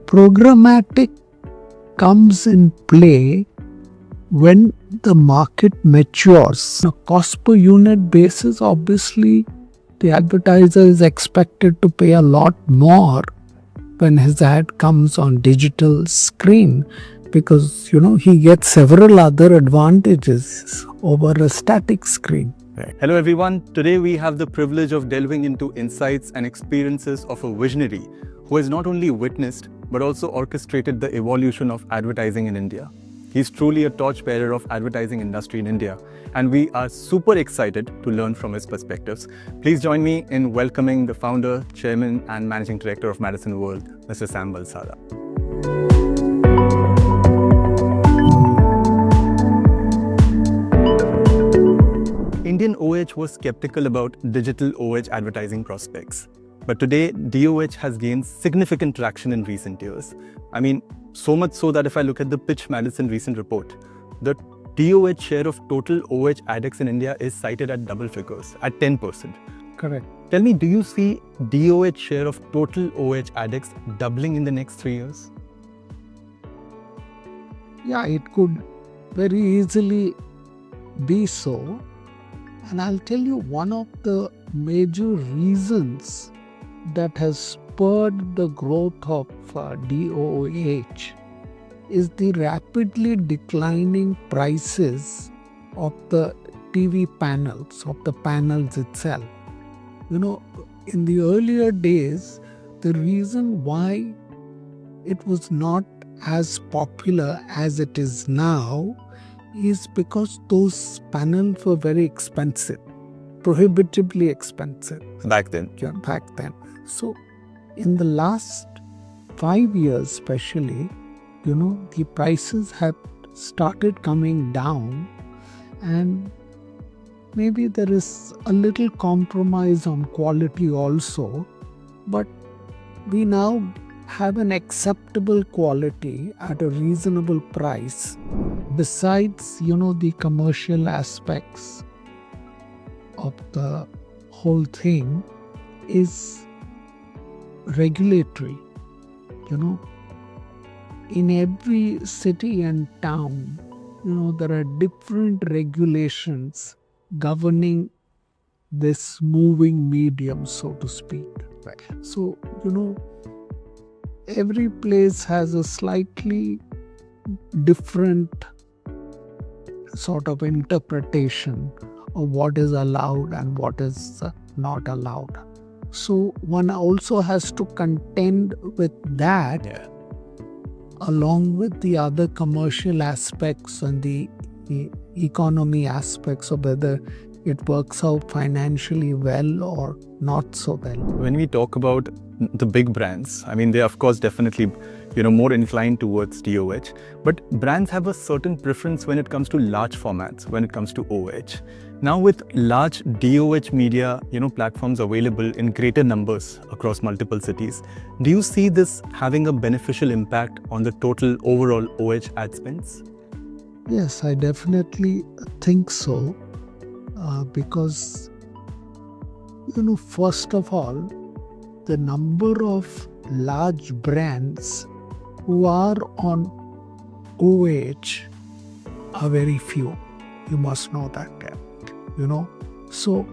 Programmatic comes in play when the market matures. On a cost per unit basis, obviously, the advertiser is expected to pay a lot more when his ad comes on digital screen because, he gets several other advantages over a static screen. Hello everyone, today we have the privilege of delving into insights and experiences of a visionary who has not only witnessed but also orchestrated the evolution of advertising in India. He's truly a torchbearer of advertising industry in India and we are super excited to learn from his perspectives. Please join me in welcoming the founder, chairman and managing director of Madison World, Mr. Sam Balsara. Indian OOH was skeptical about digital OOH advertising prospects. But today, DOOH has gained significant traction in recent years. I mean, so much so that if I look at the Pitch Madison recent report, the DOOH share of total OOH ADEX in India is cited at double figures, at 10%. Correct. Tell me, do you see DOOH share of total OOH ADEX doubling in the next 3 years? Yeah, it could very easily be so. And I'll tell you one of the major reasons that has spurred the growth of DOOH is the rapidly declining prices of the TV panels, of the panels itself. In the earlier days, the reason why it was not as popular as it is now is because those panels were very expensive, prohibitively expensive. Back then. Yeah, back then. So, in the last 5 years especially, the prices have started coming down and maybe there is a little compromise on quality also, but we now have an acceptable quality at a reasonable price. Besides, the commercial aspects of the whole thing is regulatory. In every city and town, there are different regulations governing this moving medium, so to speak. Right. So, every place has a slightly different sort of interpretation of what is allowed and what is not allowed. So one also has to contend with that along with the other commercial aspects and the economy aspects of whether it works out financially well or not so well. When we talk about the big brands, I mean, they are of course definitely more inclined towards DOOH, but brands have a certain preference when it comes to large formats, when it comes to OOH. Now with large DOOH media, platforms available in greater numbers across multiple cities, do you see this having a beneficial impact on the total overall OOH ad spends? Yes, I definitely think so, because, first of all, the number of large brands who are on OOH are very few. You must know that, So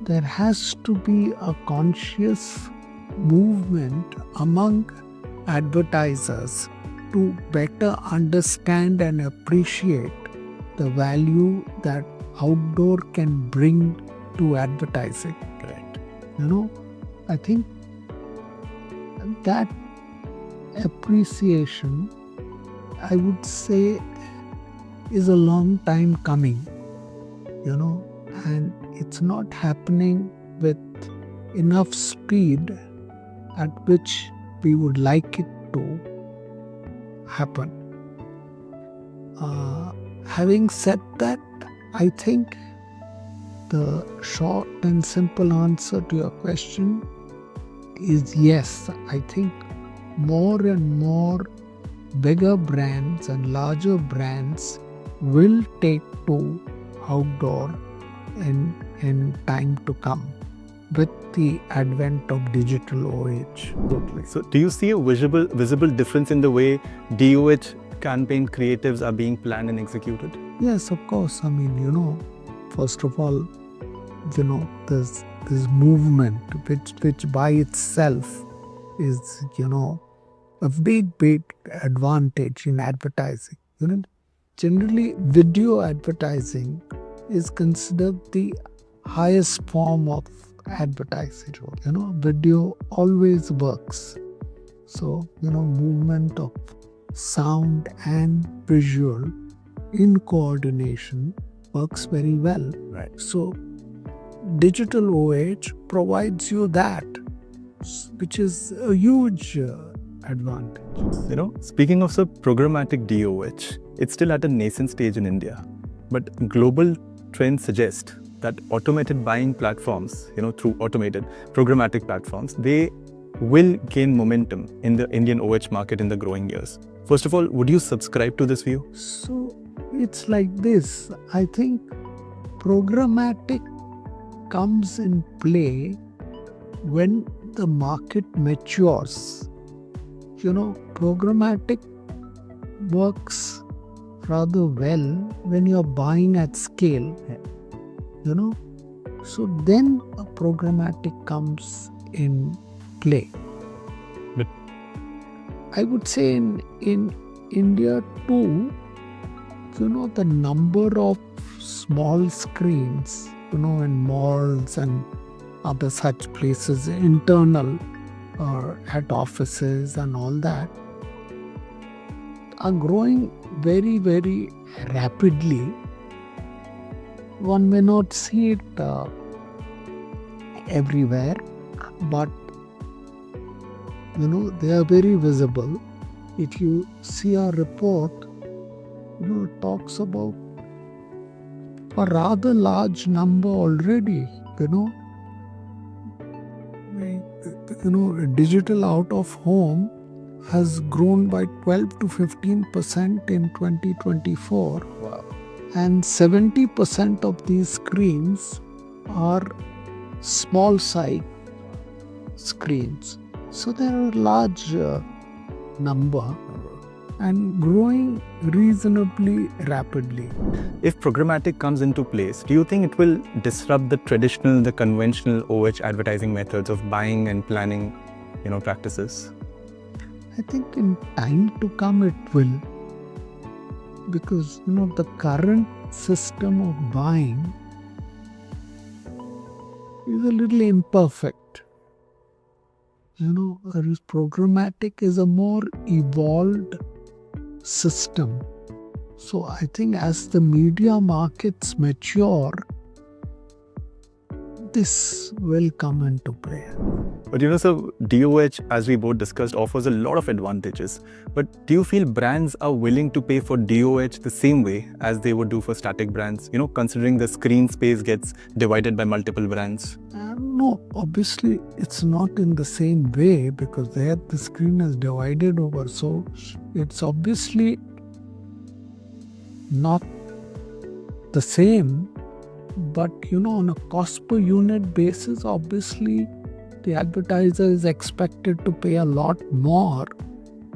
there has to be a conscious movement among advertisers to better understand and appreciate the value that outdoor can bring to advertising. Right. I think that appreciation, I would say, is a long time coming, and it's not happening with enough speed at which we would like it to happen. Having said that, I think the short and simple answer to your question is yes. I think more and more bigger brands and larger brands will take to outdoor in time to come with the advent of digital OH. Totally. So, do you see a visible difference in the way DOH campaign creatives are being planned and executed? Yes, of course. I mean, first of all, there's this movement which by itself is, a big advantage in advertising. Generally, video advertising is considered the highest form of advertising. Video always works. So, movement of sound and visual in coordination works very well. Right. So, digital OH provides you that, which is a huge advantage. Speaking of programmatic DOH, it's still at a nascent stage in India. But global trends suggest that automated buying platforms, through automated programmatic platforms, they will gain momentum in the Indian OH market in the growing years. First of all, would you subscribe to this view? So it's like this. I think programmatic comes in play when the market matures. Programmatic works rather well when you're buying at scale. So then a programmatic comes in play. But I would say in India too, the number of small screens, in malls and other such places, internal or at offices and all that, are growing very, very rapidly. One may not see it everywhere, but they are very visible. If you see our report, it talks about a rather large number already. Digital out of home has grown by 12 to 15% in 2024. wow. And 70% of these screens are small size screens. So they are a large number and growing reasonably rapidly. If programmatic comes into place, do you think it will disrupt the conventional OH advertising methods of buying and planning, practices? I think in time to come it will, because the current system of buying is a little imperfect. Whereas programmatic is a more evolved system. So I think as the media markets mature, this will come into play. But so DOH, as we both discussed, offers a lot of advantages. But do you feel brands are willing to pay for DOH the same way as they would do for static brands, considering the screen space gets divided by multiple brands? No, obviously it's not in the same way, because there the screen is divided over. So it's obviously not the same. But on a cost per unit basis, obviously the advertiser is expected to pay a lot more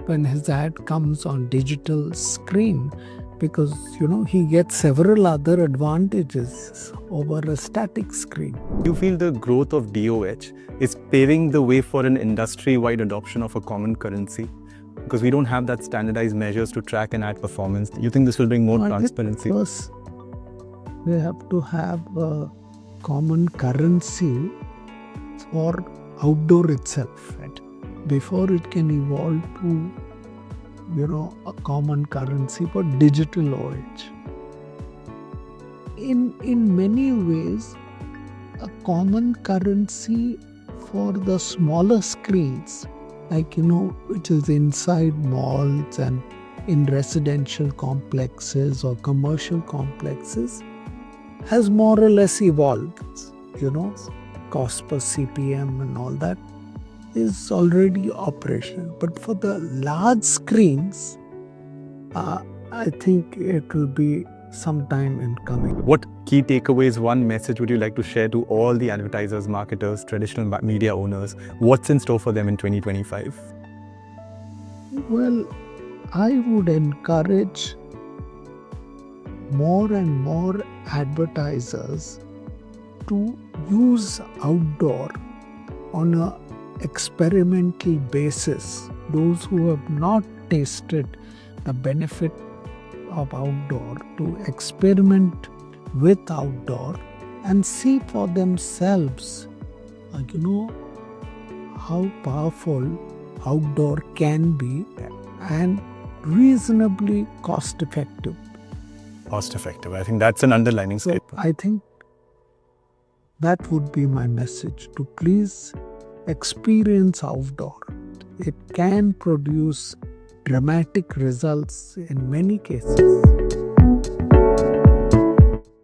when his ad comes on digital screen, because he gets several other advantages over a static screen. Do you feel the growth of DOH is paving the way for an industry-wide adoption of a common currency? Because we don't have that standardized measures to track an ad performance. Do you think this will bring more transparency? First, we have to have a common currency for outdoor itself, right? Before it can evolve to, a common currency for digital OH. In many ways, a common currency for the smaller screens, like, which is inside malls and in residential complexes or commercial complexes, has more or less evolved. Cost per CPM and all that is already operational. But for the large screens, I think it will be sometime in coming. What key takeaways, one message would you like to share to all the advertisers, marketers, traditional media owners? What's in store for them in 2025? Well, I would encourage more and more advertisers to use outdoor on a experimental basis. Those who have not tasted the benefit of outdoor, to experiment with outdoor and see for themselves, how powerful outdoor can be and reasonably cost effective. Cost effective. I think that's an underlining So statement. I think that would be my message, to please experience outdoor. It can produce dramatic results in many cases.